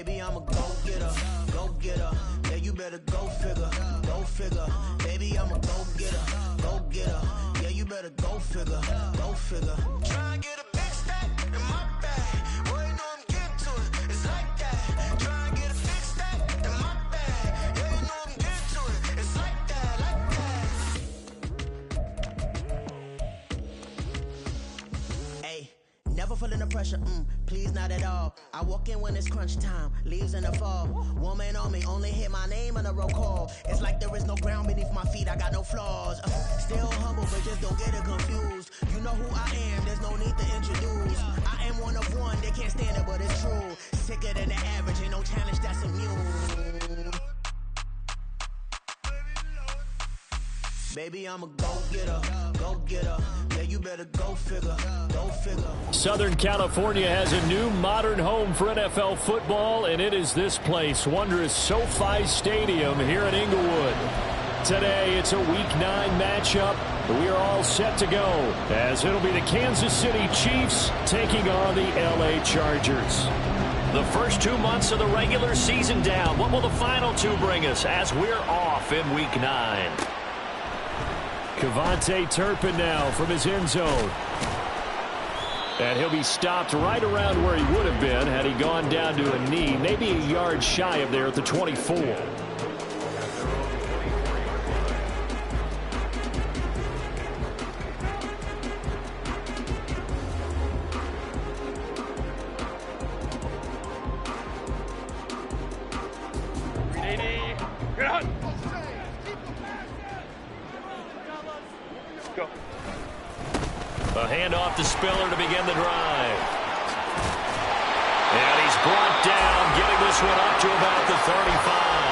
Baby, I'm a go-getter, go-getter. Yeah, you better go figure, go figure. Baby, I'm a go-getter, go-getter. Yeah, you better go figure, go figure. Try and get a big stack in my bag. Boy, you know I'm getting to it. It's like that. Try and get a big stack in my bag. Yeah, you know I'm getting to it. It's like that, like that. Hey, never feeling the pressure, please not at all. I walk in when it's crunch time, leaves in the fall. Woman on me, only hit my name on a roll call. It's like there is no ground beneath my feet, I got no flaws. Still humble, but just don't get it confused. You know who I am, there's no need to introduce. I am one of one, they can't stand it, but it's true. Sicker than the average, ain't no challenge that's immune. Baby, I'm a go-getter, go-getter. Yeah, you better go figure, go figure. Southern California has a new modern home for NFL football, and it is this place, wondrous SoFi Stadium here in Inglewood. Today, it's a Week 9 matchup. We are all set to go, as it'll be the Kansas City Chiefs taking on the LA Chargers. The first 2 months of the regular season down. What will the final two bring us as we're off in Week 9? KaVontae Turpin now from his end zone. And he'll be stopped right around where he would have been had he gone down to a knee, maybe a yard shy of there at the 24. A handoff to Spiller to begin the drive. And he's brought down, getting this one up to about the 35.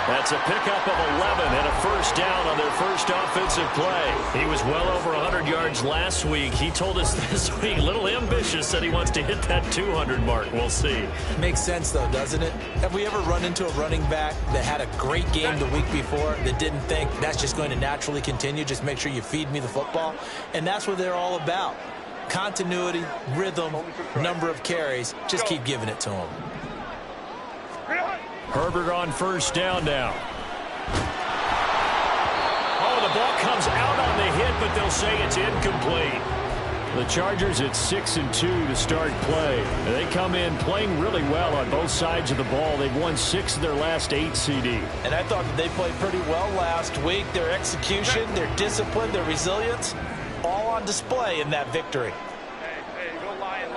That's a pickup of 11 and a first down on their first offensive play. He was well over 100 yards last week. He told us this week, a little ambitious, that he wants to hit that 200 mark. We'll see. Makes sense, though, doesn't it? Have we ever run into a running back that had a great game the week before that didn't think that's just going to naturally continue? Just make sure you feed me the football. And that's what they're all about. Continuity, rhythm, number of carries. Just keep giving it to him. Herbert on first down now. Oh, the ball comes out on the hit, but they'll say it's incomplete. The Chargers at 6-2 to start play. They come in playing really well on both sides of the ball. They've won 6 of their last 8 CD. And I thought that they played pretty well last week. Their execution, their discipline, their resilience, all on display in that victory. Hey, go Lion.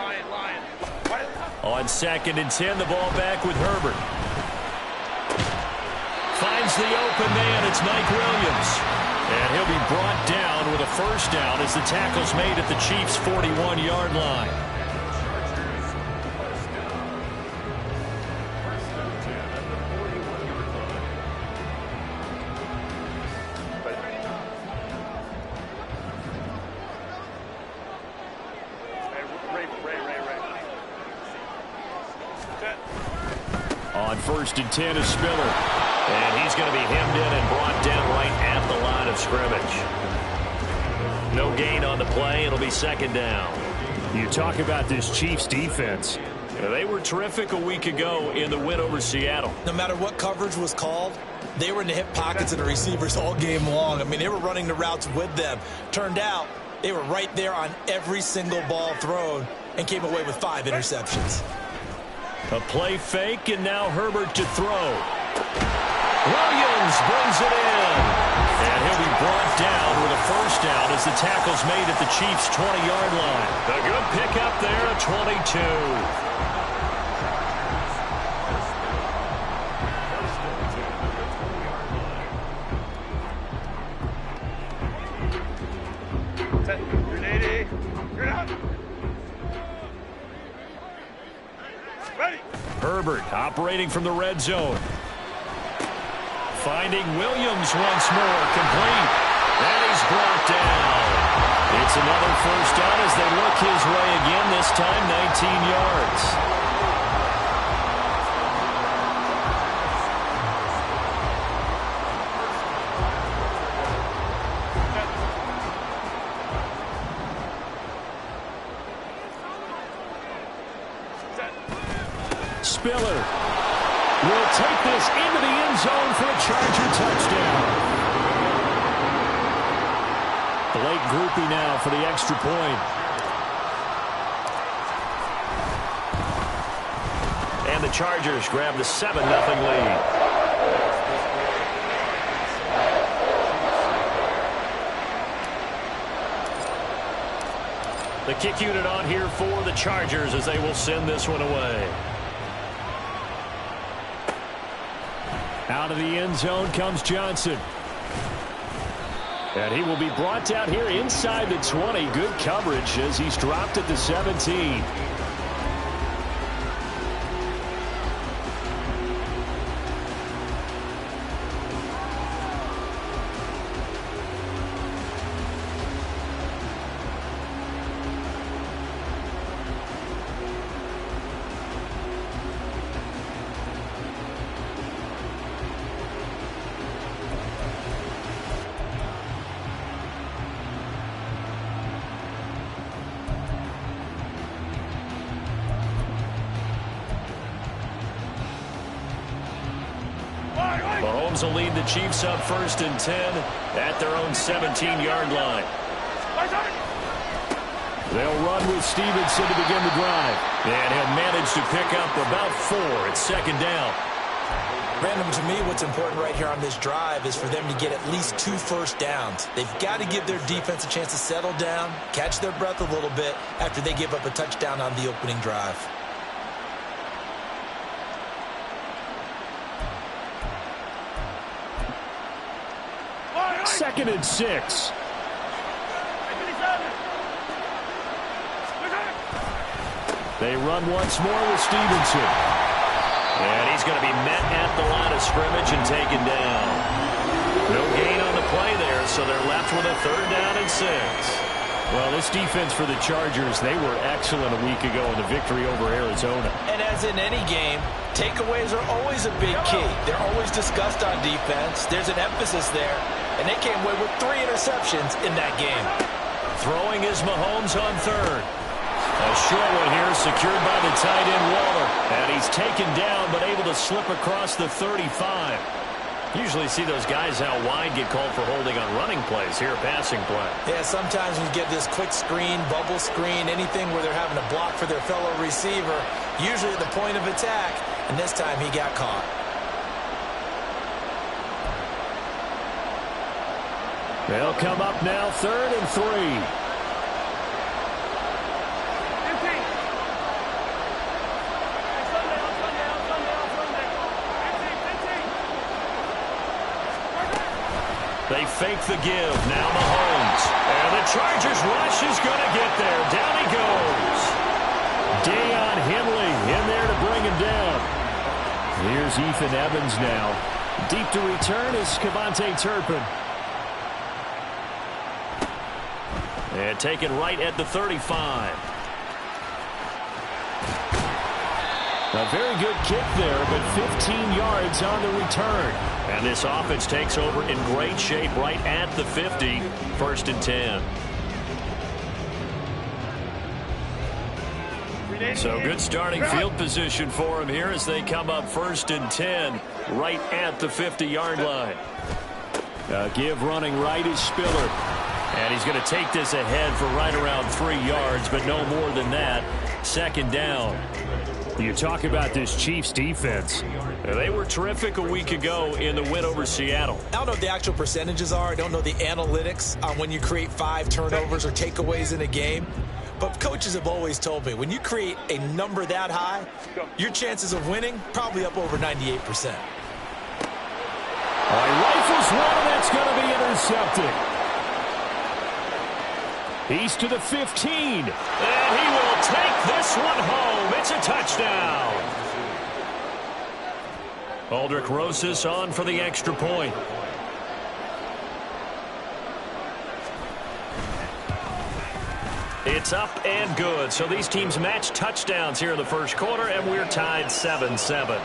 On 2nd and 10, the ball back with Herbert. Finds the open man. It's Mike Williams. And he'll be brought down with a first down as the tackle's made at the Chiefs' 41-yard line. On 1st and 10 is Spiller. And he's going to be hemmed in and brought down right at the line of scrimmage. No gain on the play. It'll be 2nd down. You talk about this Chiefs defense. They were terrific a week ago in the win over Seattle. No matter what coverage was called, they were in the hip pockets of the receivers all game long. I mean, they were running the routes with them. Turned out they were right there on every single ball thrown and came away with 5 interceptions. A play fake, and now Herbert to throw. Williams brings it in. And he'll be brought down with a first down as the tackle's made at the Chiefs' 20-yard line. A good pickup there at 22. Herbert operating from the red zone. Finding Williams once more, complete. And he's brought down. It's another first down as they look his way again, this time 19 yards. Spiller will take this into the end zone for a Charger touchdown. Blake Grupe now for the extra point. And the Chargers grab the 7-0 lead. The kick unit on here for the Chargers as they will send this one away. Out of the end zone comes Johnson. And he will be brought down here inside the 20. Good coverage as he's dropped at the 17. Mahomes will lead the Chiefs up 1st and 10 at their own 17-yard line. They'll run with Stevenson to begin the drive. And he'll manage to pick up about 4 at 2nd down. Brandon, to me, what's important right here on this drive is for them to get at least 2 first downs. They've got to give their defense a chance to settle down, catch their breath a little bit after they give up a touchdown on the opening drive. 2nd and 6. They run once more with Stevenson. And he's going to be met at the line of scrimmage and taken down. No gain on the play there, so they're left with a 3rd down and 6. Well, this defense for the Chargers, they were excellent a week ago in the victory over Arizona. And as in any game, takeaways are always a big key. They're always discussed on defense. There's an emphasis there. And they came away with 3 interceptions in that game. Throwing is Mahomes on 3rd. A short one here secured by the tight end Waller. And he's taken down but able to slip across the 35. Usually see those guys out wide get called for holding on running plays. Here, passing play. Yeah, sometimes when you get this quick screen, bubble screen, anything where they're having to block for their fellow receiver, usually at the point of attack, and this time he got caught. They'll come up now 3rd and 3. They fake the give. Now Mahomes. And the Chargers rush is going to get there. Down he goes. Deion Henley in there to bring him down. Here's Ethan Evans now. Deep to return is Kevontae Turpin. And taken right at the 35. A very good kick there, but 15 yards on the return. And this offense takes over in great shape right at the 50. 1st and 10. So good starting field position for them here as they come up 1st and 10 right at the 50-yard line. Give running right is Spiller. And he's going to take this ahead for right around 3 yards, but no more than that. 2nd down. You talk about this Chiefs defense. They were terrific a week ago in the win over Seattle. I don't know what the actual percentages are. I don't know the analytics on when you create 5 turnovers or takeaways in a game. But coaches have always told me, when you create a number that high, your chances of winning probably up over 98%. Rifles one, and that's going to be intercepted. He's to the 15. And he will take this one home. It's a touchdown. Aldrick Rosas on for the extra point. It's up and good. So these teams match touchdowns here in the first quarter, and we're tied 7-7.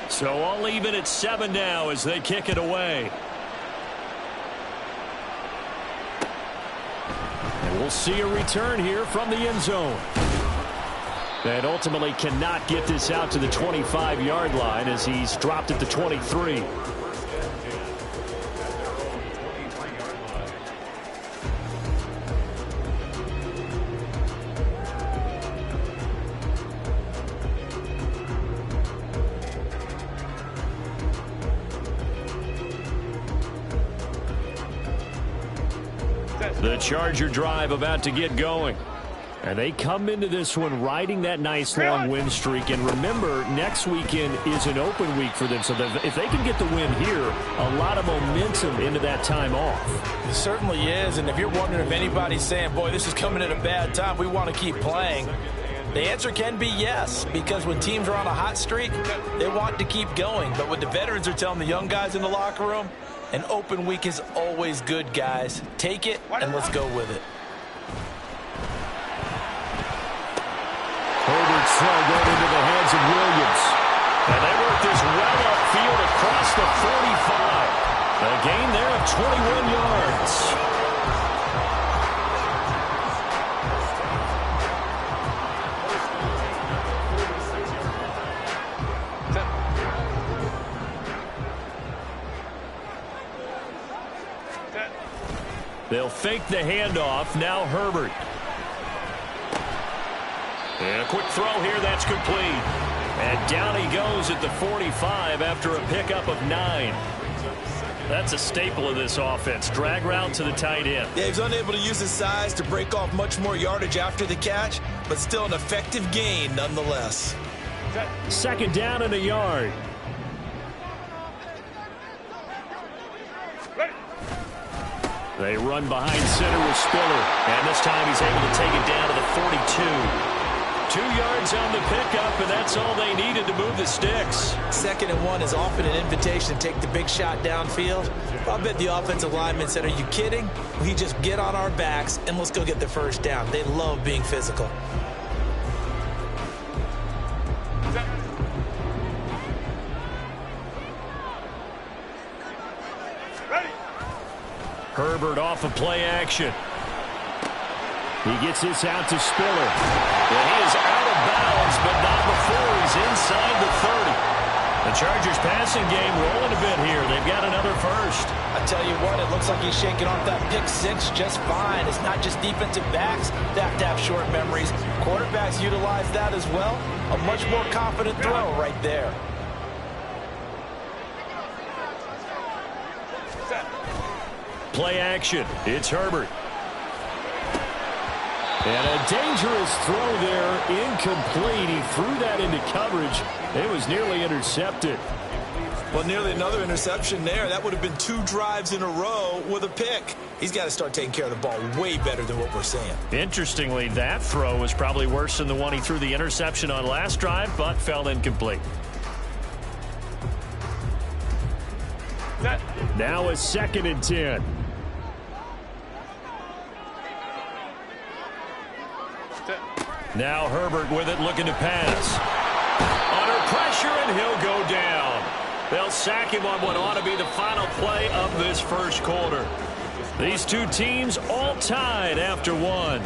So all even at 7 now as they kick it away. We'll see a return here from the end zone. And ultimately cannot get this out to the 25-yard line as he's dropped at the 23. The Charger drive about to get going. And they come into this one riding that nice long win streak. And remember, next weekend is an open week for them. So if they can get the win here, a lot of momentum into that time off. It certainly is. And if you're wondering if anybody's saying, boy, this is coming at a bad time, we want to keep playing, the answer can be yes. Because when teams are on a hot streak, they want to keep going. But what the veterans are telling the young guys in the locker room, an open week is always good, guys. Take it, and let's go with it. Herbert's throw going into the hands of Williams. And they work this well upfield across the 45. A gain there of 21 yards. They'll fake the handoff. Now Herbert. And a quick throw here, that's complete. And down he goes at the 45 after a pickup of 9. That's a staple of this offense. Drag route to the tight end. Yeah, he's unable to use his size to break off much more yardage after the catch, but still an effective gain nonetheless. Second down and a yard. They run behind center with Spiller. And this time he's able to take it down to the 42. 2 yards on the pickup, and that's all they needed to move the sticks. 2nd and 1 is often an invitation to take the big shot downfield. I bet the offensive linemen said, are you kidding? We just get on our backs and let's go get the first down. They love being physical. Herbert off of play action. He gets this out to Spiller. And he is out of bounds, but not before he's inside the 30. The Chargers passing game rolling a bit here. They've got another first. I tell you what, it looks like he's shaking off that pick six just fine. It's not just defensive backs that have to have short memories. Quarterbacks utilize that as well. A much more confident throw right there. Play action. It's Herbert. And a dangerous throw there, incomplete. He threw that into coverage. It was nearly intercepted. Well, nearly another interception there. That would have been 2 drives in a row with a pick. He's got to start taking care of the ball way better than what we're seeing. Interestingly, that throw was probably worse than the one he threw the interception on last drive, but fell incomplete. Now a 2nd and 10. Now Herbert with it, looking to pass. Under pressure, and he'll go down. They'll sack him on what ought to be the final play of this first quarter. These two teams all tied after 1.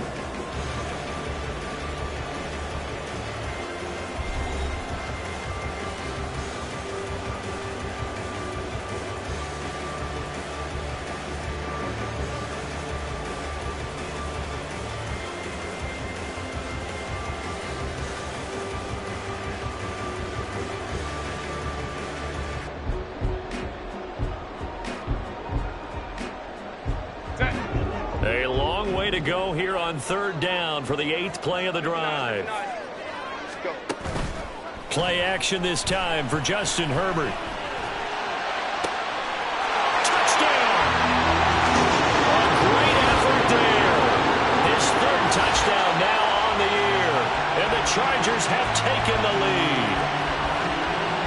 A long way to go here on 3rd down for the 8th play of the drive. Play action this time for Justin Herbert. Touchdown! A great effort there. His 3rd touchdown now on the year. And the Chargers have taken the lead.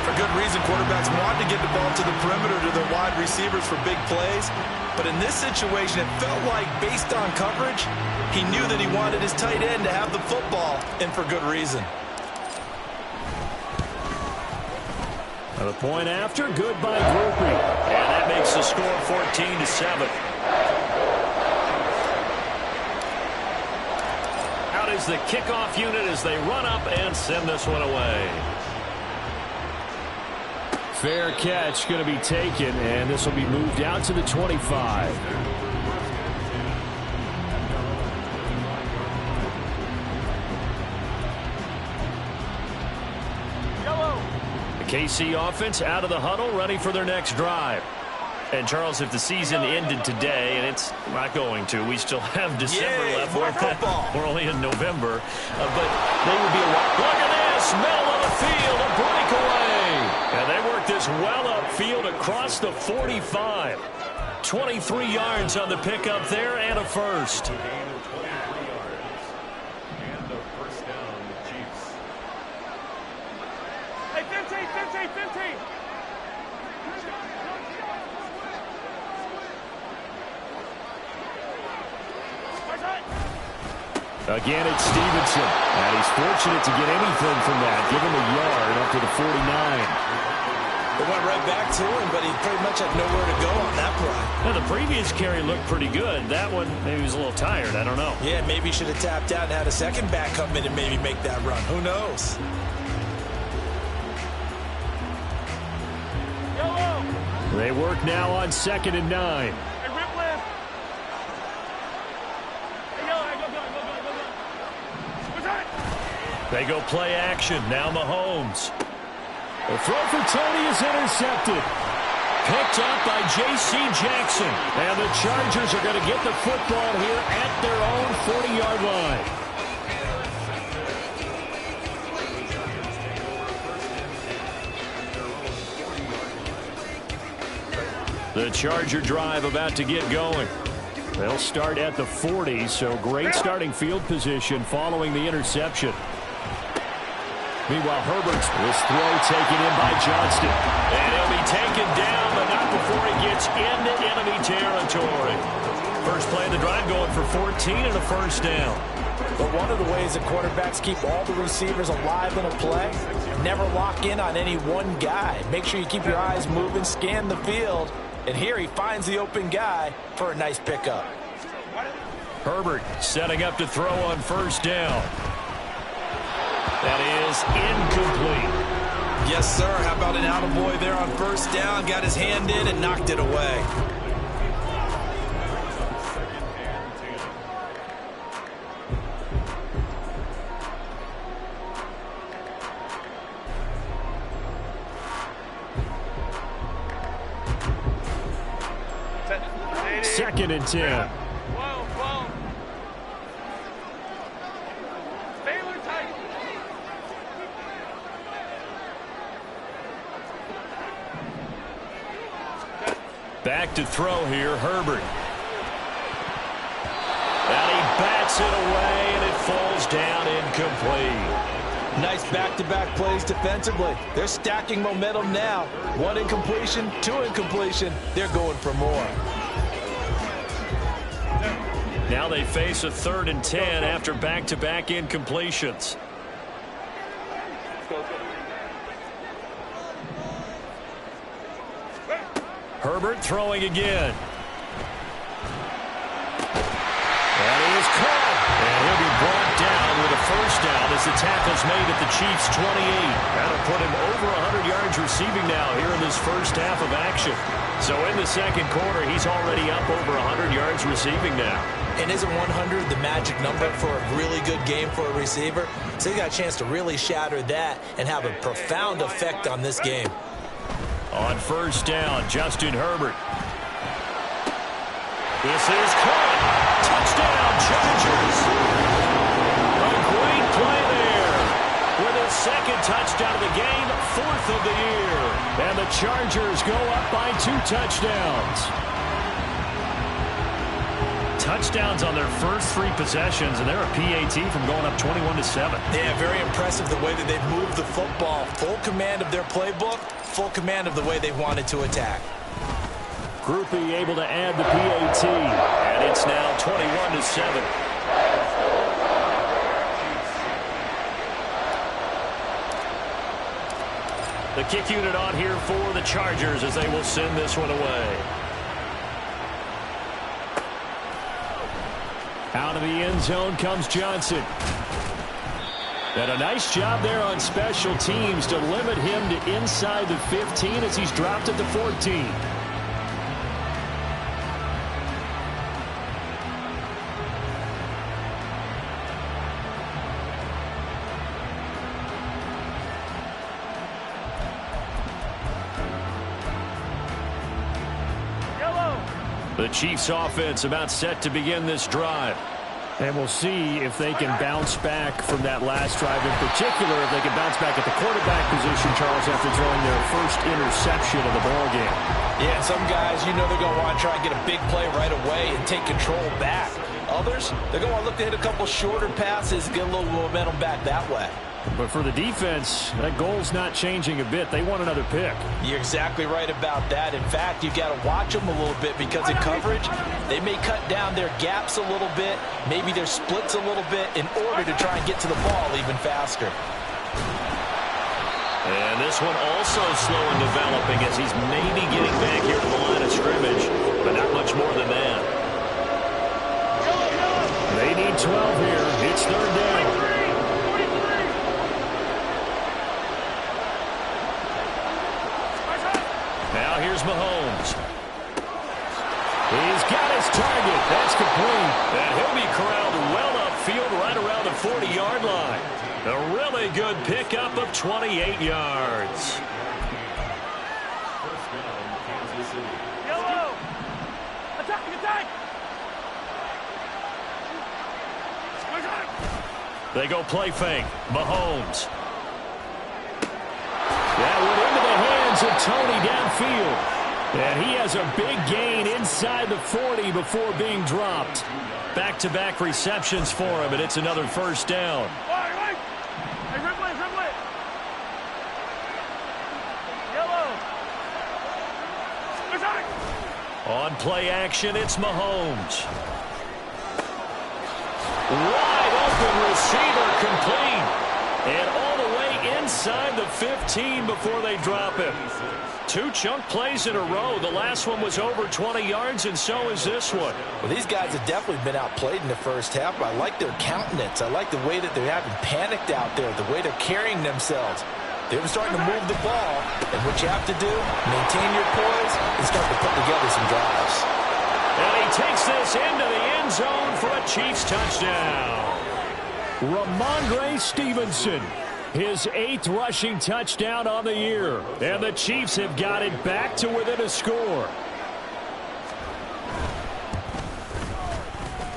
For good reason, quarterbacks want to get the ball to the perimeter to their wide receivers for big plays. But in this situation, it felt like, based on coverage, he knew that he wanted his tight end to have the football, and for good reason. The point after, good by Groupie. And that makes the score 14-7. is the kickoff unit as they run up and send this one away. Fair catch going to be taken, and this will be moved out to the 25. The KC offense out of the huddle, ready for their next drive. And, Charles, if the season ended today, and it's not going to, we still have December left. We're only in November. But they would be a lot. Look at this. Middle of the field, a breakaway. And they work this well upfield across the 45. 23 yards on the pickup there and a first. Hey, 15. Again, it's Stevenson. And he's fortunate to get anything from that. Give him a yard up to the 49. It went right back to him, but he pretty much had nowhere to go on that play. Now, the previous carry looked pretty good. That one, maybe he was a little tired. I don't know. Yeah, maybe he should have tapped out and had a second back come in and maybe make that run. Who knows? They work now on 2nd and 9. They go play action. Now Mahomes. The throw for Tony is intercepted. Picked up by J.C. Jackson. And the Chargers are going to get the football here at their own 40-yard line. The Charger drive about to get going. They'll start at the 40, so great starting field position following the interception. Meanwhile, Herbert's this throw taken in by Johnston. And he'll be taken down, but not before he gets into enemy territory. First play of the drive going for 14 and a first down. But one of the ways that quarterbacks keep all the receivers alive in a play, never lock in on any one guy. Make sure you keep your eyes moving, scan the field. And here he finds the open guy for a nice pickup. Herbert setting up to throw on first down. That is incomplete. Yes, sir. How about an attaboy there on first down? Got his hand in and knocked it away. Second and 10. Back to throw here, Herbert. And he bats it away, and it falls down incomplete. Nice back-to-back plays defensively. They're stacking momentum now. 1 incompletion, 2 incompletion. They're going for more. Now they face a 3rd and 10 after back-to-back incompletions. Herbert throwing again. That is caught. And he'll be brought down with a first down as the tackle's made at the Chiefs' 28. That'll put him over 100 yards receiving now here in this first half of action. So in the second quarter, he's already up over 100 yards receiving now. And isn't 100 the magic number for a really good game for a receiver? So he got a chance to really shatter that and have a profound effect on this game. On first down, Justin Herbert. This is caught. Touchdown, Chargers. A great play there. With his second touchdown of the game, 4th of the year. And the Chargers go up by 2 touchdowns. Touchdowns on their first 3 possessions, and they're a PAT from going up 21-7. Yeah, very impressive the way that they've moved the football. Full command of their playbook, full command of the way they wanted to attack. Group E able to add the PAT, and it's now 21-7. The kick unit on here for the Chargers as they will send this one away. Out of the end zone comes Johnson. And a nice job there on special teams to limit him to inside the 15 as he's dropped at the 14. The Chiefs offense about set to begin this drive. And we'll see if they can bounce back from that last drive. In particular, if they can bounce back at the quarterback position, Charles, after throwing their first interception of the ballgame. Yeah, some guys, you know they're going to want to try and get a big play right away and take control back. Others, they're going to look to hit a couple shorter passes, get a little momentum back that way. But for the defense, that goal's not changing a bit. They want another pick. You're exactly right about that. In fact, you've got to watch them a little bit because in coverage, they may cut down their gaps a little bit, maybe their splits a little bit in order to try and get to the ball even faster. And this one also slow in developing as he's maybe getting back here to the line of scrimmage, but not much more than that. They need 12 here. It's third down. Now here's Mahomes. He's got his target. That's complete. And he'll be corralled well upfield right around the 40-yard line. A really good pickup of 28 yards. Yellow! Attack! Attack! They go play fake. Mahomes. That went into the hands of Tony downfield. And he has a big gain inside the 40 before being dropped. Back-to-back receptions for him, and it's another first down. On play action, it's Mahomes. Wide open receiver complete. And all the way inside the 15 before they drop him. Two chunk plays in a row. The last one was over 20 yards, and so is this one. Well, these guys have definitely been outplayed in the first half, but I like their countenance. I like the way that they haven't panicked out there, the way they're carrying themselves. They're starting to move the ball, and what you have to do, maintain your poise and start to put together some drives. And he takes this into the end zone for a Chiefs touchdown. Ramondre Stevenson, his 8th rushing touchdown on the year. And the Chiefs have got it back to within a score.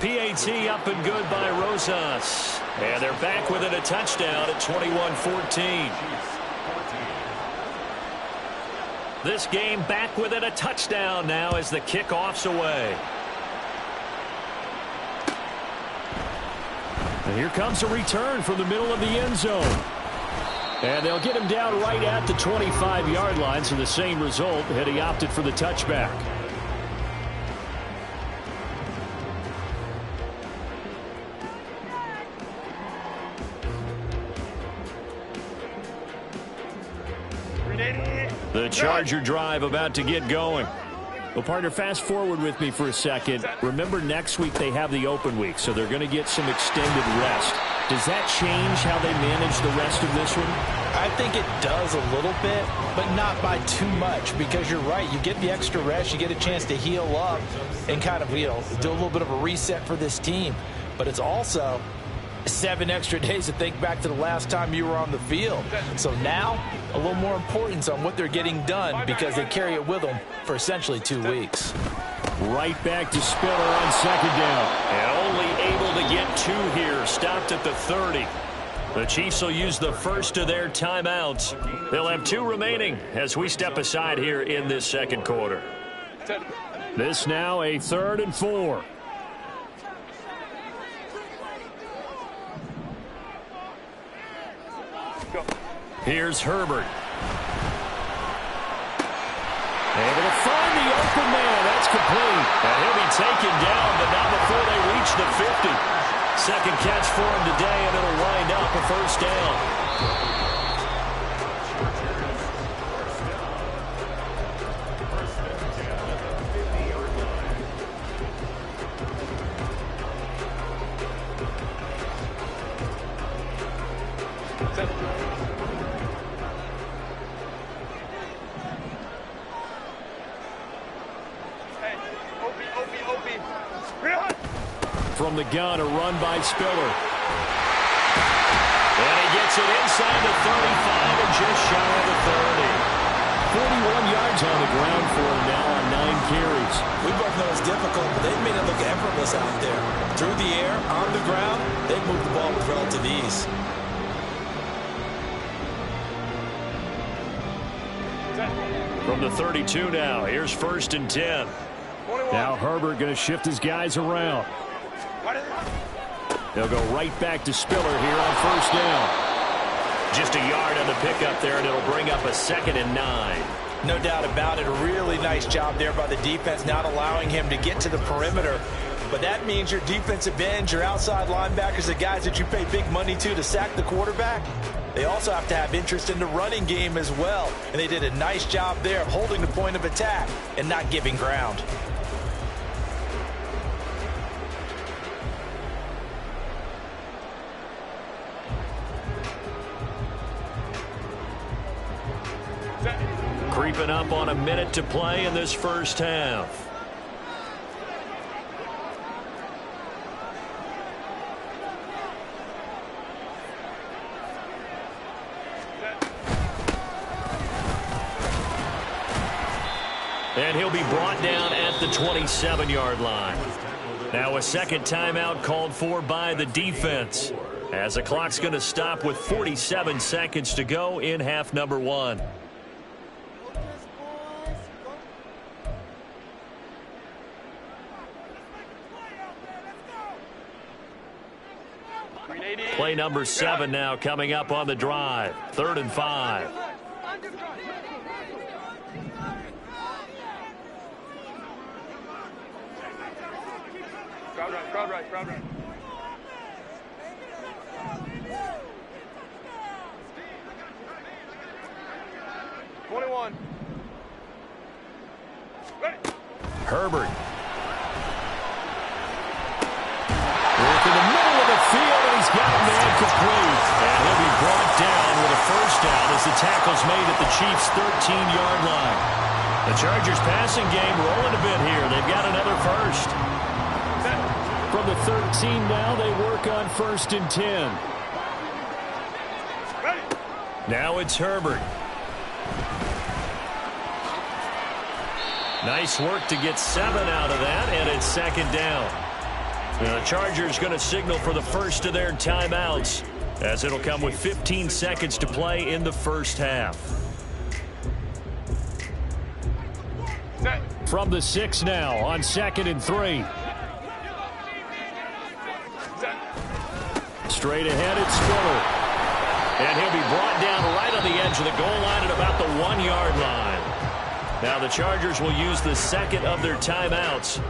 PAT up and good by Rosas. And they're back within a touchdown at 21-14. This game back within a touchdown now as the kickoff's away. And here comes a return from the middle of the end zone. And they'll get him down right at the 25-yard line, so the same result had he opted for the touchback. The Charger drive about to get going. Well, partner, fast forward with me for a second. Remember, next week they have the open week, so they're going to get some extended rest. Does that change how they manage the rest of this one? I think it does a little bit, but not by too much, because you're right. You get the extra rest, you get a chance to heal up and kind of, do a little bit of a reset for this team. But it's also 7 extra days to think back to the last time you were on the field. So now, a little more importance on what they're getting done because they carry it with them for essentially 2 weeks. Right back to Spiller on second down. And only able to get 2 here. Stopped at the 30. The Chiefs will use the first of their timeouts. They'll have 2 remaining as we step aside here in this second quarter. This now a 3rd and 4. Here's Herbert. Able to find the open man. That's complete. And he'll be taken down, but not before they reach the 50. Second catch for him today, and it'll wind up a first down. from the gun, a run by Spiller. And he gets it inside the 35 and just shy of the 30. 41 yards on the ground for him now on 9 carries. We both know it's difficult, but they've made it look effortless out there. Through the air, on the ground, they've moved the ball with relative ease. From the 32 now, here's 1st and 10. Now Herbert going to shift his guys around. They'll go right back to Spiller here on 1st down. Just a yard on the pickup there, and it'll bring up a 2nd and 9. No doubt about it. A really nice job there by the defense, not allowing him to get to the perimeter. But that means your defensive ends, your outside linebackers, the guys that you pay big money to sack the quarterback, they also have to have interest in the running game as well. And they did a nice job there of holding the point of attack and not giving ground. Creeping up on a minute to play in this first half. And he'll be brought down at the 27-yard line. Now a second timeout called for by the defense, as the clock's going to stop with 47 seconds to go in half number 1. Play number 7 now coming up on the drive. 3rd and 5. Crowd right. 21. Ready. Herbert. Work in the middle of the field, and he's got a man complete. And he'll be brought down with a 1st down as the tackle's made at the Chiefs' 13-yard line. The Chargers passing game rolling a bit here. They've got another 1st. From the 13 now, they work on 1st and 10. Ready. Now it's Herbert. Nice work to get 7 out of that, and it's 2nd down. The Chargers going to signal for the first of their timeouts, as it'll come with 15 seconds to play in the first half. From the 6 now on 2nd and 3. Straight ahead, it's Spiller. And he'll be brought down right on the edge of the goal line at about the 1-yard line. Now the Chargers will use the 2nd of their timeouts.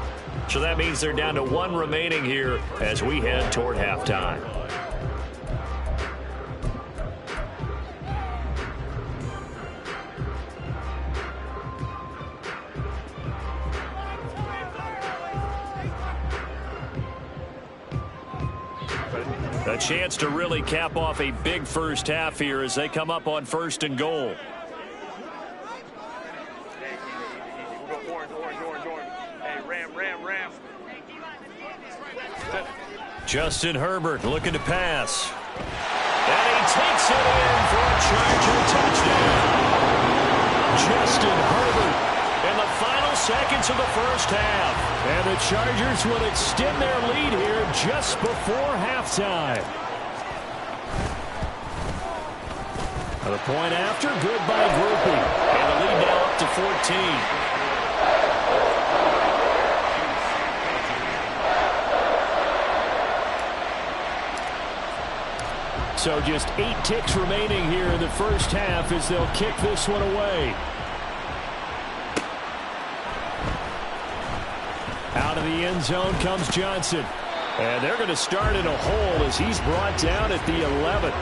So that means they're down to 1 remaining here as we head toward halftime. A chance to really cap off a big first half here as they come up on 1st and goal. Justin Herbert looking to pass. And he takes it in for a Charger touchdown. Justin Herbert in the final seconds of the first half. And the Chargers will extend their lead here just before halftime. The point after, good by Grupe. And the lead now up to 14. So just 8 ticks remaining here in the first half as they'll kick this one away. Out of the end zone comes Johnson. And they're going to start in a hole as he's brought down at the 11th.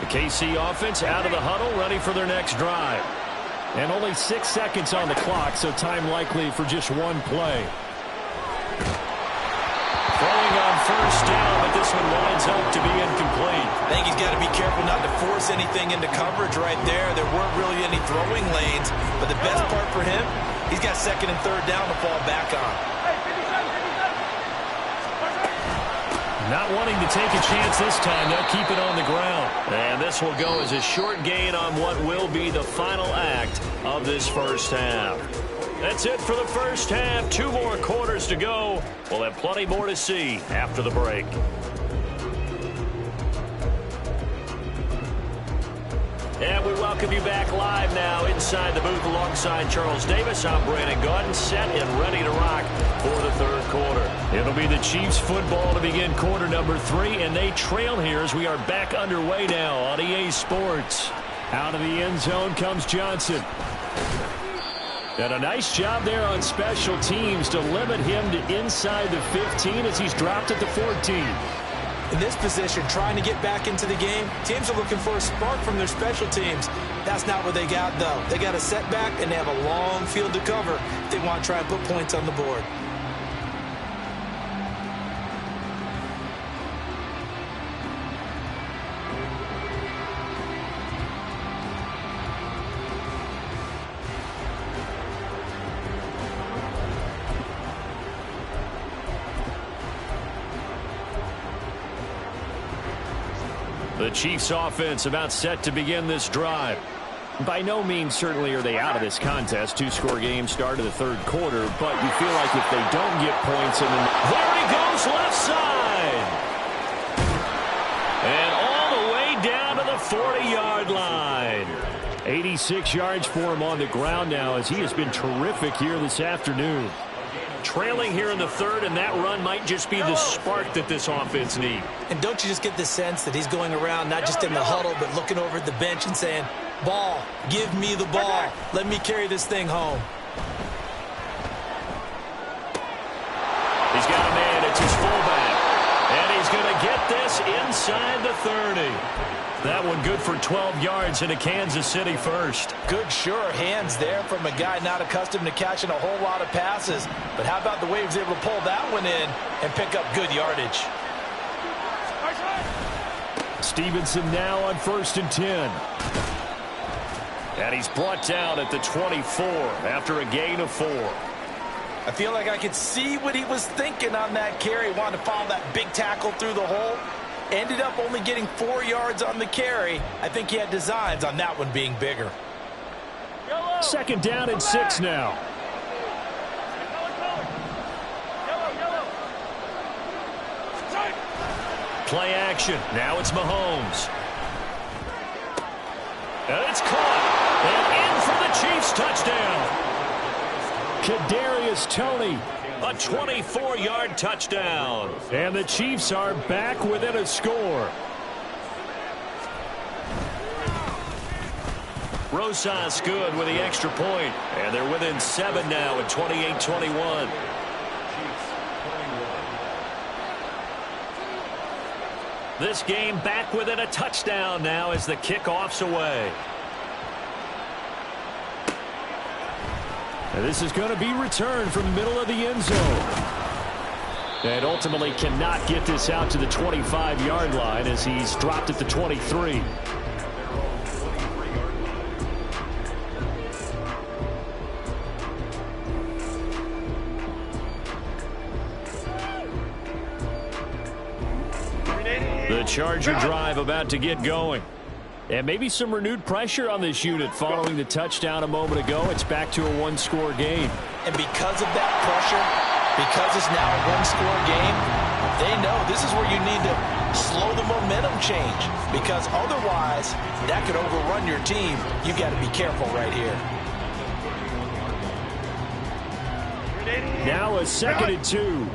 The KC offense out of the huddle, ready for their next drive. And only 6 seconds on the clock, so time likely for just 1 play. Throwing on 1st down, but this one winds up to be incomplete. I think he's got to be careful not to force force anything into coverage right there. There weren't really any throwing lanes, but the best part for him, he's got second and third down to fall back on. Not wanting to take a chance this time. They'll keep it on the ground. And this will go as a short gain on what will be the final act of this first half. That's it for the first half. 2 more quarters to go. We'll have plenty more to see after the break. And we welcome you back live now inside the booth alongside Charles Davis. I'm Brandon Gaudin, set and ready to rock for the third quarter. It'll be the Chiefs football to begin quarter number 3, and they trail here as we are back underway now on EA Sports. Out of the end zone comes Johnson. And a nice job there on special teams to limit him to inside the 15 as he's dropped at the 14. In this position, trying to get back into the game, teams are looking for a spark from their special teams. That's not what they got, though. They got a setback, and they have a long field to cover if they want to try and put points on the board. The Chiefs offense about set to begin this drive. By no means certainly are they out of this contest. 2-score game start of the third quarter, but you feel like if they don't get points in the... There he goes left side. And all the way down to the 40-yard line. 86 yards for him on the ground now as he has been terrific here this afternoon. Trailing here in the third, and that run might just be the spark that this offense needs. And don't you just get the sense that he's going around not just in the huddle, but looking over at the bench and saying, ball, give me the ball. Let me carry this thing home. He's got a man. It's his fullback. And he's going to get this inside the 30. That one good for 12 yards into Kansas City first. Good, sure hands there from a guy not accustomed to catching a whole lot of passes. But how about the way he was able to pull that one in and pick up good yardage? Stevenson now on 1st and 10. And he's brought down at the 24 after a gain of 4. I feel like I could see what he was thinking on that carry. Wanted to follow that big tackle through the hole. Ended up only getting 4 yards on the carry. I think he had designs on that one being bigger. Second down and 6 now. Play action. Now it's Mahomes. And it's caught. And in for the Chiefs touchdown. Kadarius Toney. A 24-yard touchdown. And the Chiefs are back within a score. Rosas good with the extra point. And they're within 7 now at 28-21. This game back within a touchdown now as the kickoff's away. And this is going to be returned from the middle of the end zone. And ultimately cannot get this out to the 25-yard line as he's dropped at the 23. The Charger drive about to get going. And maybe some renewed pressure on this unit following the touchdown a moment ago. It's back to a 1-score game. And because of that pressure, because it's now a 1-score game, they know this is where you need to slow the momentum change. Because otherwise, that could overrun your team. You've got to be careful right here. Now a 2nd and 2.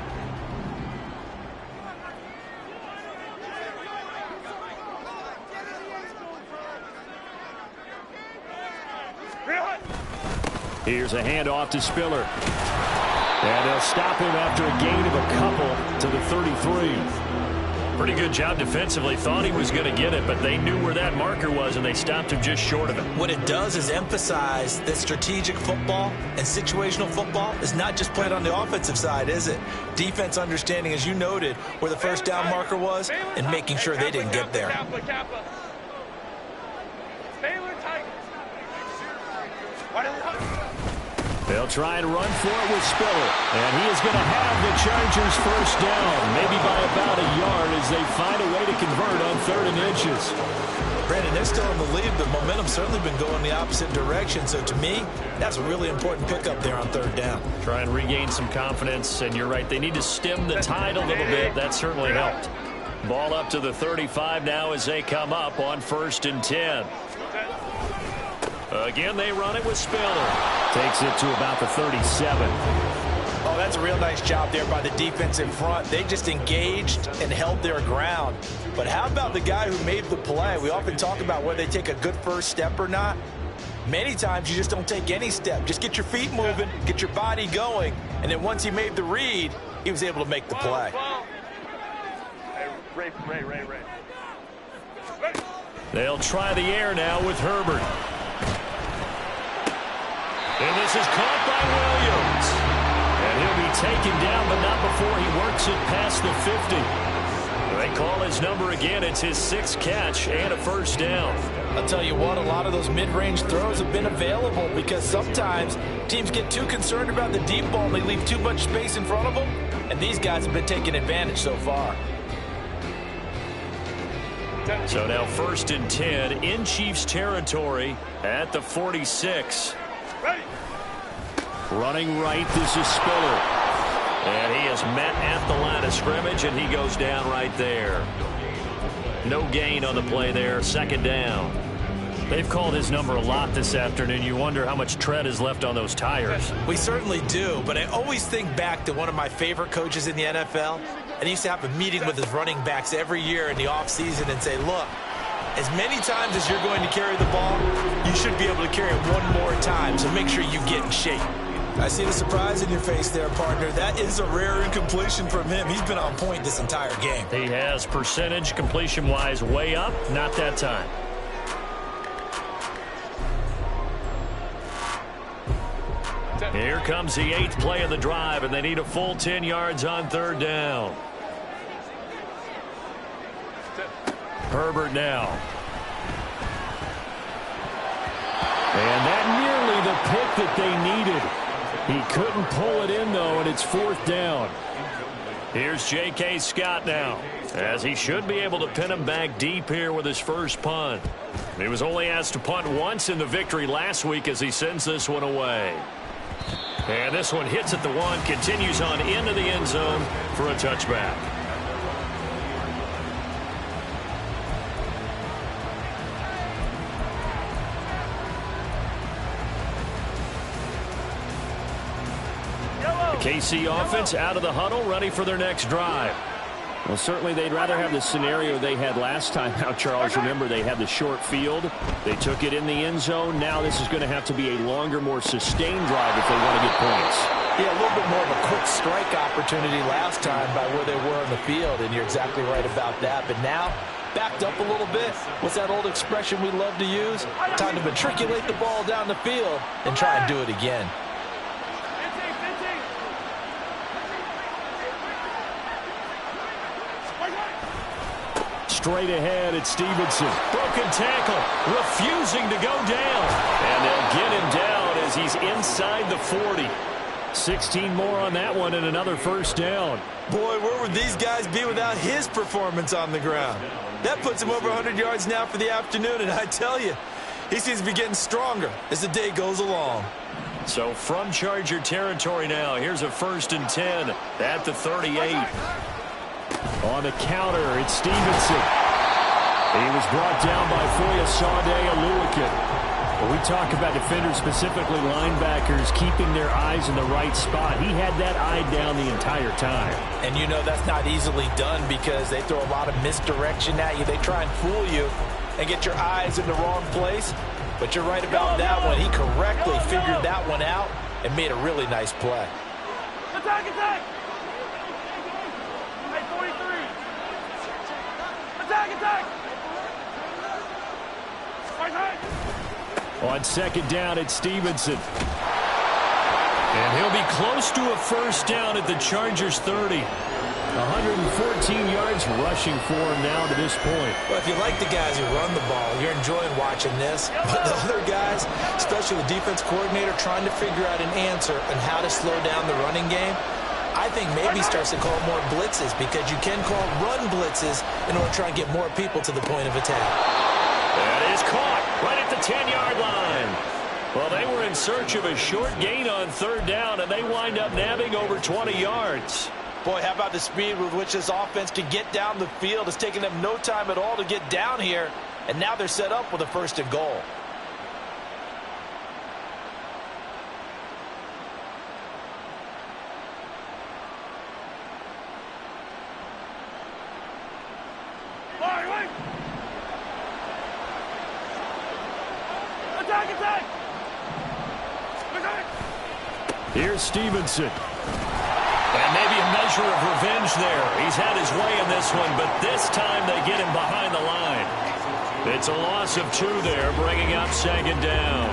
Here's a handoff to Spiller. And they'll stop him after a gain of a couple to the 33. Pretty good job defensively. Thought he was going to get it, but they knew where that marker was, and they stopped him just short of it. What it does is emphasize that strategic football and situational football is not just played on the offensive side, is it? Defense understanding, as you noted, where the first down marker was and making sure they didn't get there. They'll try and run for it with Spiller. And he is going to have the Chargers first down, maybe by about a yard as they find a way to convert on 3rd and inches. Brandon, they're still in the lead, but momentum's certainly been going the opposite direction. So to me, that's a really important pickup there on 3rd down. Try and regain some confidence, and you're right, they need to stem the tide a little bit. That certainly helped. Ball up to the 35 now as they come up on 1st and 10. Again, they run it with Spiller. Takes it to about the 37. Oh, that's a real nice job there by the defense in front. They just engaged and held their ground. But how about the guy who made the play? We often talk about whether they take a good first step or not. Many times you just don't take any step. Just get your feet moving, get your body going, and then once he made the read, he was able to make the play. Ray. They'll try the air now with Herbert. And this is caught by Williams. And he'll be taken down, but not before he works it past the 50. They call his number again. It's his 6th catch and a first down. I'll tell you what, a lot of those mid-range throws have been available because sometimes teams get too concerned about the deep ball and they leave too much space in front of them. And these guys have been taking advantage so far. So now 1st and 10 in Chiefs territory at the 46. Running right, this is Spiller. And he is met at the line of scrimmage, and he goes down right there. No gain on the play there, 2nd down. They've called his number a lot this afternoon. You wonder how much tread is left on those tires. We certainly do, but I always think back to one of my favorite coaches in the NFL, and he used to have a meeting with his running backs every year in the offseason and say, look, as many times as you're going to carry the ball, you should be able to carry it one more time, so make sure you get in shape. I see the surprise in your face there, partner. That is a rare incompletion from him. He's been on point this entire game. He has percentage completion-wise way up, not that time. Here comes the 8th play of the drive, and they need a full 10 yards on 3rd down. Herbert now. And that nearly the pick that they needed. He couldn't pull it in, though, and it's 4th down. Here's J.K. Scott now, as he should be able to pin him back deep here with his first punt. He was only asked to punt once in the victory last week as he sends this one away. And this one hits at the 1, continues on into the end zone for a touchback. KC offense out of the huddle, ready for their next drive. Well, certainly they'd rather have the scenario they had last time out, Charles. Remember, they had the short field. They took it in the end zone. Now this is going to have to be a longer, more sustained drive if they want to get points. Yeah, a little bit more of a quick strike opportunity last time by where they were on the field, and you're exactly right about that. But now, backed up a little bit. What's that old expression we love to use? Time to matriculate the ball down the field and try and do it again. Straight ahead at Stevenson. Broken tackle. Refusing to go down. And they'll get him down as he's inside the 40. 16 more on that one and another first down. Boy, where would these guys be without his performance on the ground? That puts him over 100 yards now for the afternoon, and I tell you, he seems to be getting stronger as the day goes along. So from Charger territory now, here's a 1st and 10 at the 38. On the counter, it's Stevenson. He was brought down by Foyesade Oluokun. When we talk about defenders, specifically linebackers, keeping their eyes in the right spot, he had that eye down the entire time. And you know that's not easily done because they throw a lot of misdirection at you. They try and fool you and get your eyes in the wrong place. But you're right about that one. He correctly figured that one out and made a really nice play. Attack, attack! Hey, 43! Attack, attack! On 2nd down, it's Stevenson. And he'll be close to a first down at the Chargers 30. 114 yards rushing for him now to this point. Well, if you like the guys who run the ball, you're enjoying watching this. But the other guys, especially the defense coordinator, trying to figure out an answer on how to slow down the running game, I think maybe starts to call more blitzes, because you can call run blitzes in order to try and get more people to the point of attack. That is caught right at the 10-yard line. Well, they were in search of a short gain on third down, and they wind up nabbing over 20 yards. Boy, how about the speed with which this offense can get down the field? It's taken them no time at all to get down here, and now they're set up with a 1st and goal. Attack! Here's Stevenson. And maybe a measure of revenge there. He's had his way in this one, but this time they get him behind the line. It's a loss of 2 there, bringing up 2nd down.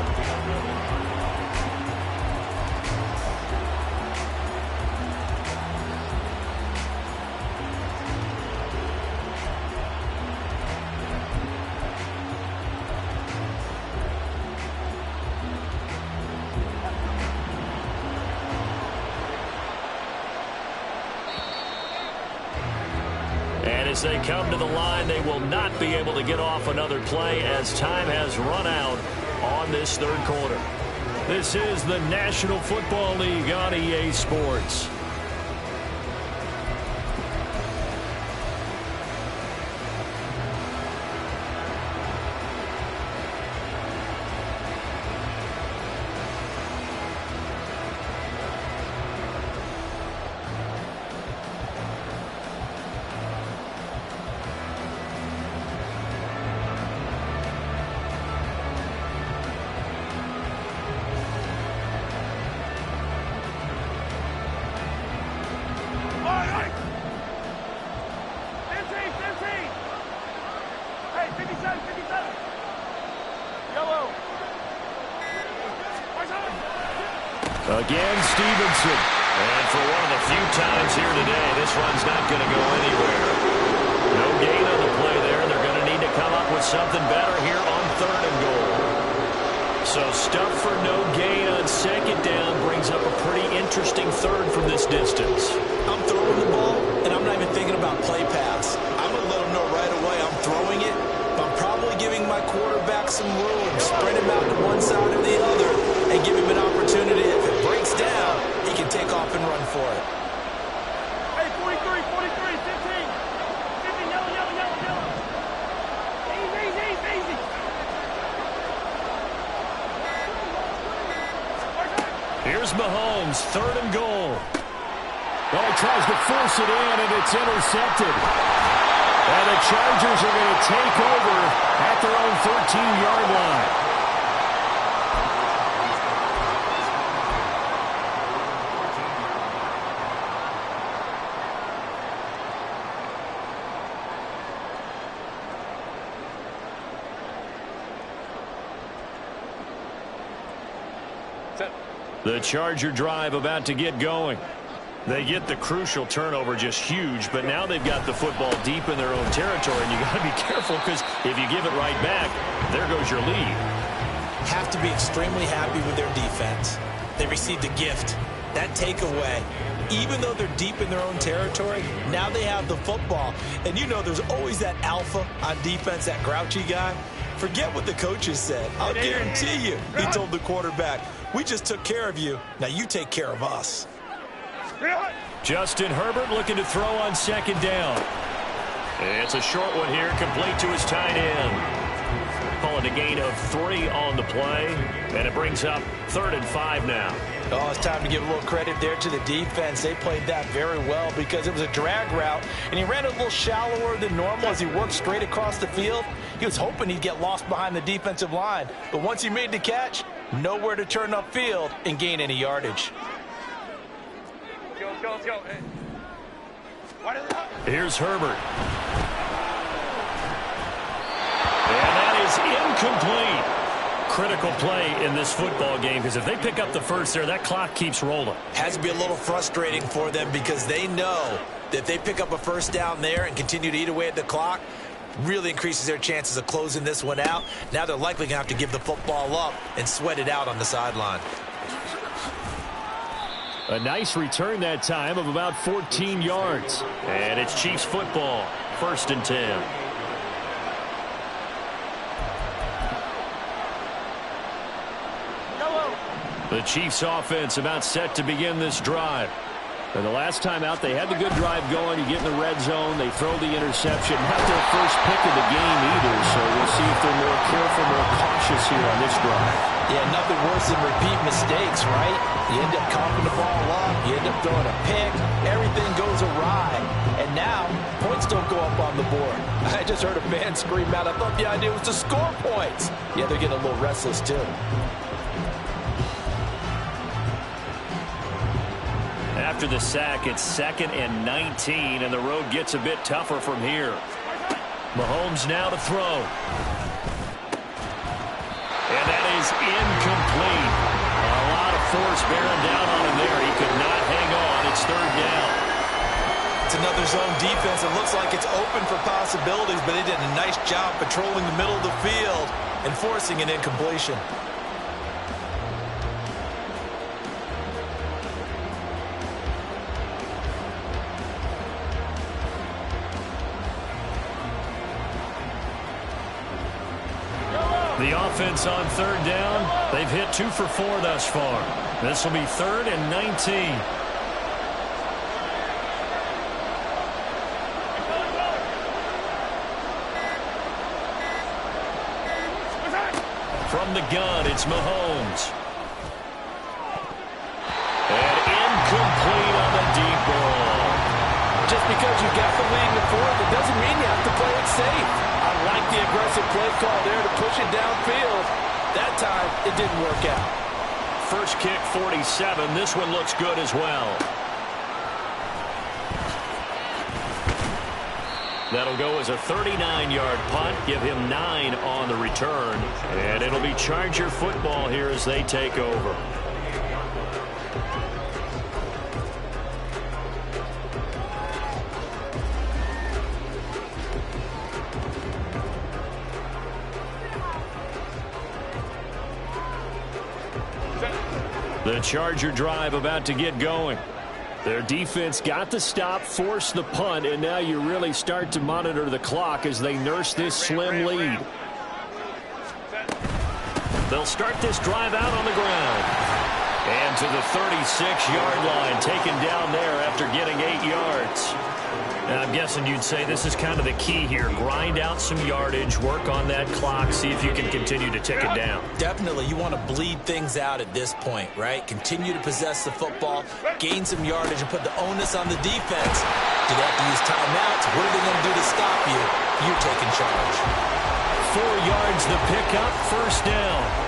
As they come to the line, they will not be able to get off another play as time has run out on this 3rd quarter. This is the National Football League on EA Sports. Again, Stevenson. And for one of the few times here today, this one's not going to go anywhere. No gain on the play there. They're going to need to come up with something better here on 3rd and goal. So stuff for no gain on 2nd down brings up a pretty interesting 3rd from this distance. I'm throwing the ball, and I'm not even thinking about play pass. I'm going to let them know right away I'm throwing it, but I'm probably giving my quarterback some room, spread him out to one side or the other, and give him an opportunity. If it breaks down, he can take off and run for it. Hey, 43, 15. 15, yellow. Easy. Here's Mahomes, 3rd and goal. Well, he tries to force it in, and it's intercepted. And the Chargers are going to take over at their own 13-yard line. The Charger drive about to get going. They get the crucial turnover, just huge, but now they've got the football deep in their own territory, and you got to be careful, because if you give it right back, there goes your lead. Have to be extremely happy with their defense. They received a gift. That takeaway, even though they're deep in their own territory, now they have the football. And you know there's always that alpha on defense, that grouchy guy. Forget what the coaches said. I'll guarantee you, he told the quarterback, we just took care of you. Now you take care of us. Justin Herbert looking to throw on 2nd down. It's a short one here, complete to his tight end. Calling a gain of 3 on the play, and it brings up 3rd and 5 now. Oh, it's time to give a little credit there to the defense. They played that very well, because it was a drag route, and he ran a little shallower than normal as he worked straight across the field. He was hoping he'd get lost behind the defensive line, but once he made the catch, nowhere to turn upfield and gain any yardage. Let's go. Here's Herbert. And that is incomplete. critical play in this football game, because if they pick up the first there, that clock keeps rolling. Has to be a little frustrating for them because they know that if they pick up a first down there and continue to eat away at the clock, really increases their chances of closing this one out. Now they're likely going to have to give the football up and sweat it out on the sideline. A nice return that time of about 14 yards. And it's Chiefs football, 1st and 10. The Chiefs offense about set to begin this drive. And the last time out, they had the good drive going. You get in the red zone, they throw the interception. Not their first pick of the game either, so we'll see if they're more careful, more cautious here on this drive. Yeah, nothing worse than repeat mistakes, right? You end up coughing the ball up, you end up throwing a pick, everything goes awry. And now, points don't go up on the board. I just heard a fan scream out, I thought the idea was to score points. Yeah, they're getting a little restless too. After the sack, it's 2nd and 19, and the road gets a bit tougher from here. Mahomes now to throw. And that is incomplete. A lot of force bearing down on him there. He could not hang on. It's 3rd down. It's another zone defense. It looks like it's open for possibilities, but they did a nice job patrolling the middle of the field and forcing an incompletion. The offense on 3rd down, they've hit 2 for 4 thus far. This will be 3rd and 19. From the gun, it's Mahomes. And incomplete on the deep ball. Just because you got the lead in the 4th, it doesn't mean you have to play it safe. I like the aggressive play call there to push it downfield. That time, it didn't work out. First kick, 47. This one looks good as well. That'll go as a 39-yard punt. Give him 9 on the return. And it'll be Charger football here as they take over. The Charger drive about to get going. Their defense got the stop, forced the punt, and now you really start to monitor the clock as they nurse this slim lead. They'll start this drive out on the ground. And to the 36-yard line, taken down there after getting 8 yards. And I'm guessing you'd say this is kind of the key here. Grind out some yardage, work on that clock, see if you can continue to tick it down. Definitely. You want to bleed things out at this point, right? Continue to possess the football, gain some yardage, and put the onus on the defense. Do they have to use timeouts? What are they going to do to stop you? You're taking charge. 4 yards the pickup, 1st down.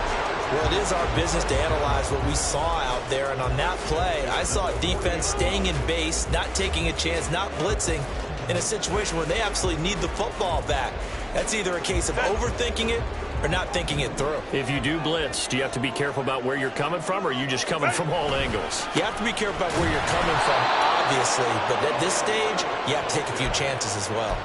Well, it is our business to analyze what we saw out there, and on that play, I saw defense staying in base, not taking a chance, not blitzing, in a situation where they absolutely need the football back. That's either a case of overthinking it or not thinking it through. If you do blitz, do you have to be careful about where you're coming from, or are you just coming from all angles? You have to be careful about where you're coming from, obviously, but at this stage, you have to take a few chances as well.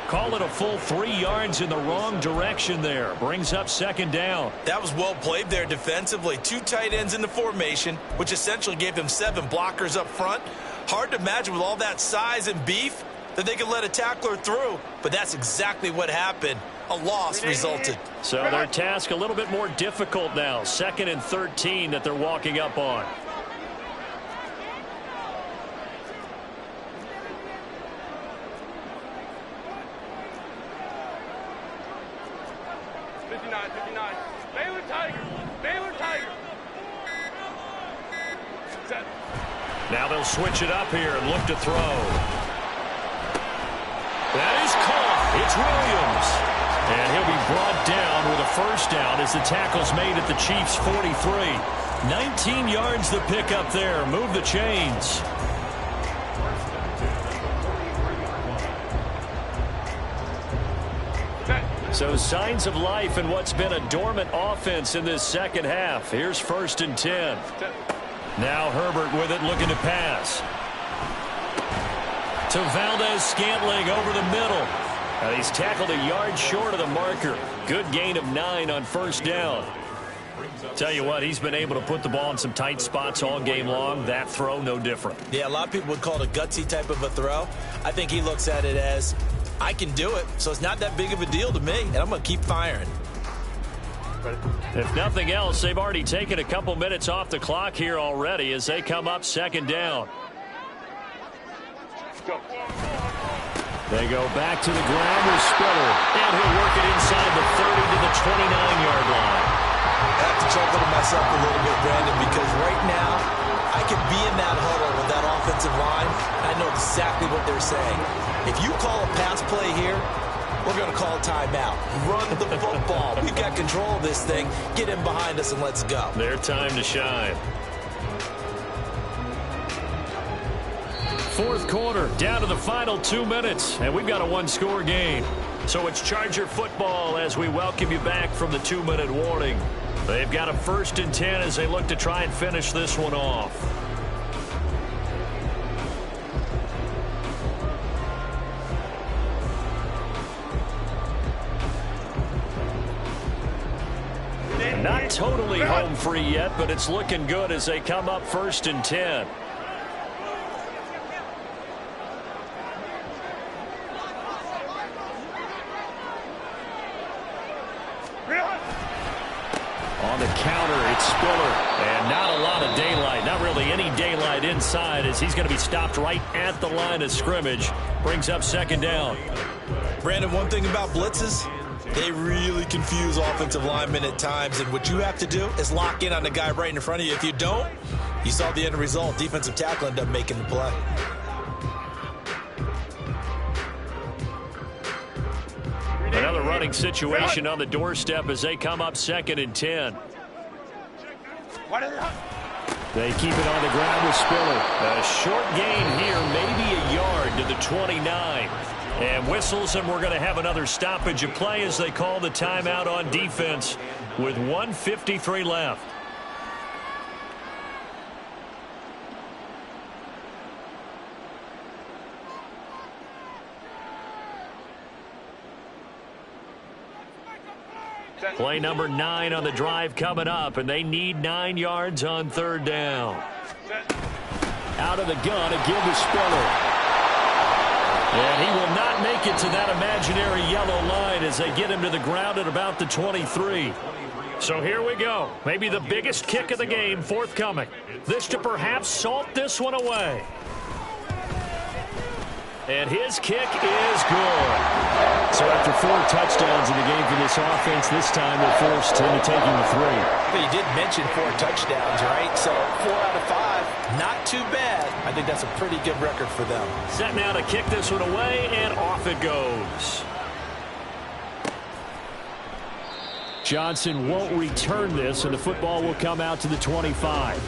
Call it a full 3 yards in the wrong direction there. Brings up 2nd down. That was well played there defensively. 2 tight ends in the formation, which essentially gave them 7 blockers up front. Hard to imagine with all that size and beef that they could let a tackler through, but that's exactly what happened. A loss resulted. So their task a little bit more difficult now. 2nd and 13 that they're walking up on. Baylor Tigers. Baylor Tigers. Set. Now they'll switch it up here and look to throw. That is caught. It's Williams. And he'll be brought down with a 1st down as the tackle's made at the Chiefs' 43. 19 yards the pickup there. Move the chains. Set. So signs of life in what's been a dormant offense in this second half. Here's 1st and 10. Now Herbert with it, looking to pass. To Valdez-Scantling over the middle. And he's tackled a yard short of the marker. Good gain of 9 on 1st down. Tell you what, he's been able to put the ball in some tight spots all game long. That throw, no different. Yeah, a lot of people would call it a gutsy type of a throw. I think he looks at it as, I can do it, so it's not that big of a deal to me, and I'm going to keep firing. If nothing else, they've already taken a couple minutes off the clock here already as they come up 2nd down. They go back to the ground with Spiller, and he'll work it inside the 30 to the 29-yard line. I have to chuckle to myself a little bit, Brandon, because right now I could be in that huddle with that offensive line, and I know exactly what they're saying. If you call a pass play here, we're going to call a timeout. Run the football. We've got control of this thing. Get in behind us and let's go. Their time to shine. 4th quarter, down to the final 2 minutes, and we've got a 1-score game. So it's Charger football as we welcome you back from the 2-minute warning. They've got a 1st and 10 as they look to try and finish this one off. Not totally home free yet, but it's looking good as they come up 1st and 10. On the counter, it's Spiller. And not a lot of daylight. Not really any daylight inside as he's going to be stopped right at the line of scrimmage. Brings up 2nd down. Brandon, one thing about blitzes, they really confuse offensive linemen at times. And what you have to do is lock in on the guy right in front of you. If you don't, you saw the end result. Defensive tackle ended up making the play. Another running situation on the doorstep as they come up 2nd and 10. They keep it on the ground with Spiller. A short gain here, maybe a yard to the 29. And whistles, and we're going to have another stoppage of play as they call the timeout on defense with 1:53 left. Play number 9 on the drive coming up, and they need 9 yards on 3rd down. Out of the gun, a give to Spiller. And he will not make it to that imaginary yellow line as they get him to the ground at about the 23. So here we go. Maybe the biggest kick of the game forthcoming. This to perhaps salt this one away. And his kick is good. So after 4 touchdowns in the game for this offense, this time they're forced into taking the 3. But you did mention 4 touchdowns, right? So 4 out of 5, not too bad. I think that's a pretty good record for them. Set now to kick this one away, and off it goes. Johnson won't return this, and the football will come out to the 25.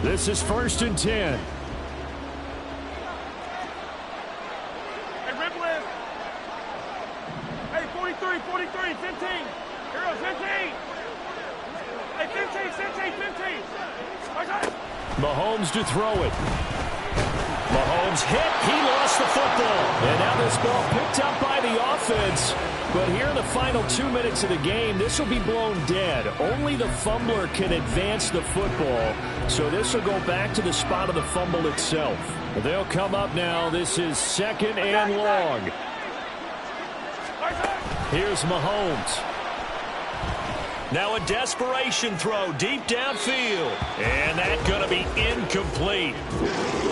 This is 1st and 10. Hey, Ripley. Hey, 43, 15. Heroes, 15. Hey, 15. Mahomes to throw it. Mahomes hit. He lost the football. And now this ball picked up by the offense. But here in the final 2 minutes of the game, this will be blown dead. Only the fumbler can advance the football. So this will go back to the spot of the fumble itself. They'll come up now. This is 2nd and long. Here's Mahomes. Now a desperation throw deep downfield. And that's going to be incomplete.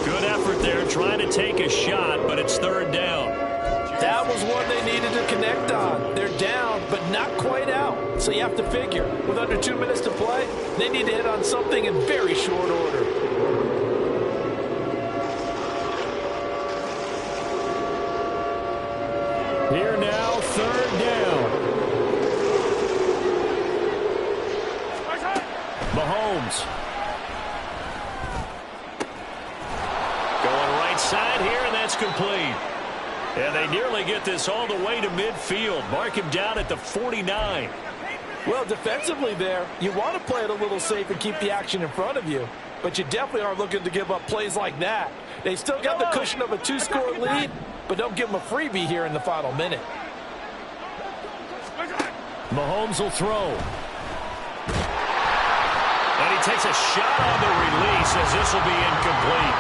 Good effort there trying to take a shot, but it's 3rd down. That was one they needed to connect on. They're down, but not quite out. So you have to figure, with under 2 minutes to play, they need to hit on something in very short order. Here now, 3rd down. Mahomes. Going right side here, and that's complete. And they nearly get this all the way to midfield. Mark him down at the 49. Well, defensively there, you want to play it a little safe and keep the action in front of you. But you definitely aren't looking to give up plays like that. They still got the cushion of a 2-score lead, but don't give them a freebie here in the final minute. Mahomes will throw. And he takes a shot on the release as this will be incomplete.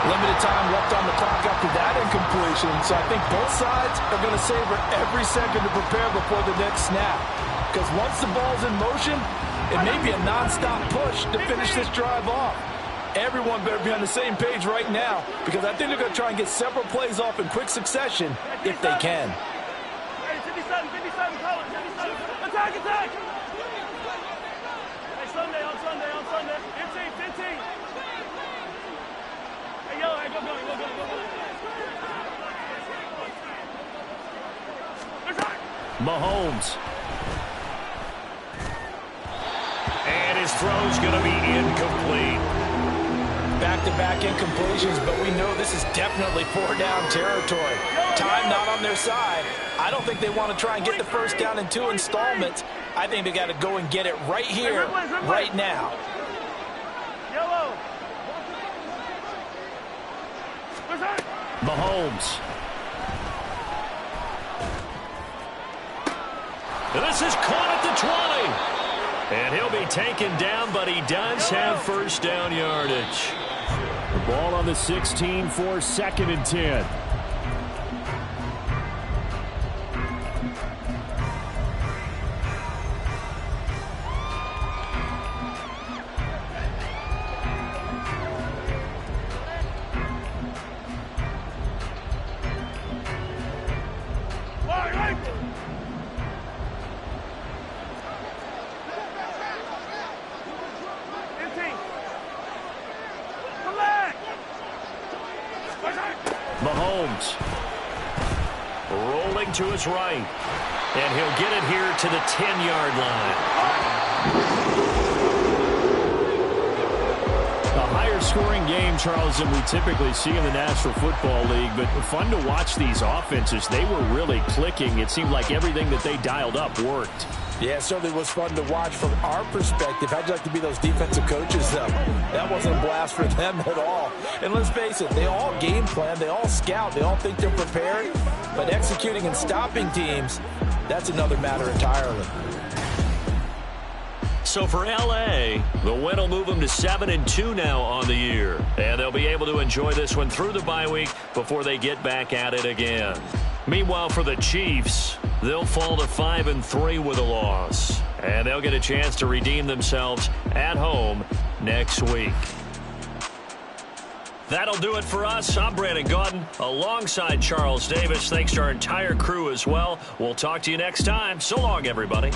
Limited time left on the clock after that incompletion, so I think both sides are going to savor every second to prepare before the next snap. Because once the ball's in motion, it may be a non-stop push to finish this drive off. Everyone better be on the same page right now, because I think they're going to try and get several plays off in quick succession if they can. Hey, 57, call it, 57. Attack! Hey, Sunday. 15. Hey, yo, hey, go. Mahomes. And his throw's going to be incomplete. Back-to-back incompletions, but we know this is definitely 4-down territory. Time not on their side. I don't think they want to try and get the first down in 2 installments. I think they got to go and get it right here, right now. Yellow. Mahomes. And this is caught at the 20. And he'll be taken down, but he does have first down yardage. The ball on the 16 for 2nd and 10. Mahomes rolling to his right, and he'll get it here to the 10-yard line. A higher-scoring game, Charles, than we typically see in the National Football League, but fun to watch these offenses. They were really clicking. It seemed like everything that they dialed up worked. Yeah, it certainly was fun to watch from our perspective. How'd you like to be those defensive coaches, though? That wasn't a blast for them at all. And let's face it, they all game plan, they all scout, they all think they're prepared. But executing and stopping teams, that's another matter entirely. So for L.A., the win will move them to 7-2 now on the year. And they'll be able to enjoy this one through the bye week before they get back at it again. Meanwhile, for the Chiefs, they'll fall to 5-3 with a loss. And they'll get a chance to redeem themselves at home next week. That'll do it for us. I'm Brandon Gaudin alongside Charles Davis. Thanks to our entire crew as well. We'll talk to you next time. So long, everybody.